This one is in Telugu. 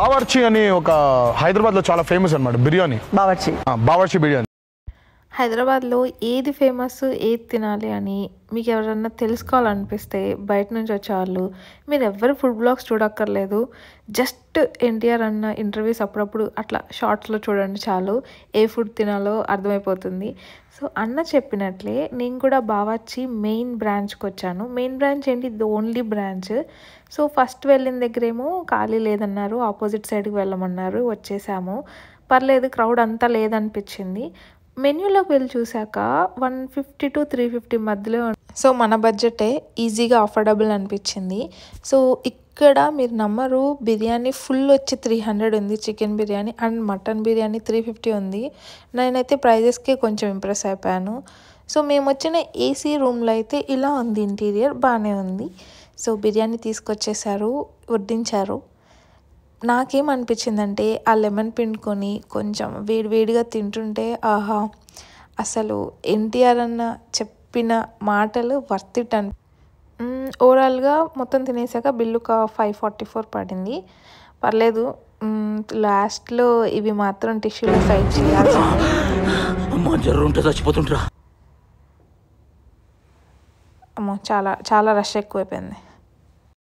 బావర్చి అని ఒక హైదరాబాద్లో చాలా ఫేమస్ అన్నమాట బిర్యానీ. బావర్చి బిర్యానీ. హైదరాబాద్లో ఏది ఫేమస్, ఏది తినాలి అని మీకు ఎవరన్నా తెలుసుకోవాలనిపిస్తే బయట నుంచి వచ్చేవాళ్ళు మీరు ఎవరు ఫుడ్ బ్లాగ్స్ చూడక్కర్లేదు. జస్ట్ ఎన్టీఆర్ అన్న ఇంటర్వ్యూస్ అప్పుడప్పుడు అట్లా షార్ట్స్లో చూడండి చాలు, ఏ ఫుడ్ తినాలో అర్థమైపోతుంది. సో అన్న చెప్పినట్లే నేను కూడా బావర్చి మెయిన్ బ్రాంచ్కి వచ్చాను. మెయిన్ బ్రాంచ్ ఏంటి, ఇది ఓన్లీ బ్రాంచ్. సో ఫస్ట్ వెళ్ళిన దగ్గరేమో ఖాళీ లేదన్నారు, ఆపోజిట్ సైడ్కి వెళ్ళమన్నారు, వచ్చేసాము. పర్లేదు, క్రౌడ్ అంతా లేదనిపించింది. మెన్యూలోకి వెళ్ళి చూసాక 150 to 350 మధ్యలో, సో మన బడ్జెటే, ఈజీగా అఫోర్డబుల్ అనిపించింది. సో ఇక్కడ మీరు నమ్మరు, బిర్యానీ ఫుల్ వచ్చి 300 ఉంది, chicken biryani and mutton biryani 350 ఉంది. నేనైతే ప్రైజెస్కే కొంచెం ఇంప్రెస్ అయిపోయాను. సో మేము వచ్చిన ఏసీ రూమ్లో అయితే ఇలా ఉంది, ఇంటీరియర్ బాగానే ఉంది. సో బిర్యానీ తీసుకొచ్చేసారు, వడ్డించారు. నాకేమనిపించిందంటే ఆ లెమన్ పిండుకొని కొంచెం వేడివేడిగా తింటుంటే ఆహా, అసలు ఎన్టీఆర్ అన్న చెప్పిన మాటలు వర్త్ ఇట్ అని. ఓవరాల్గా మొత్తం తినేసాక బిల్లు ఒక 544 పడింది. పర్లేదు. లాస్ట్లో ఇవి మాత్రం టిష్యూలో సైడ్ చేయాల్సిందే. అమ్మో, చాలా చాలా రష్ ఎక్కువైపోయింది.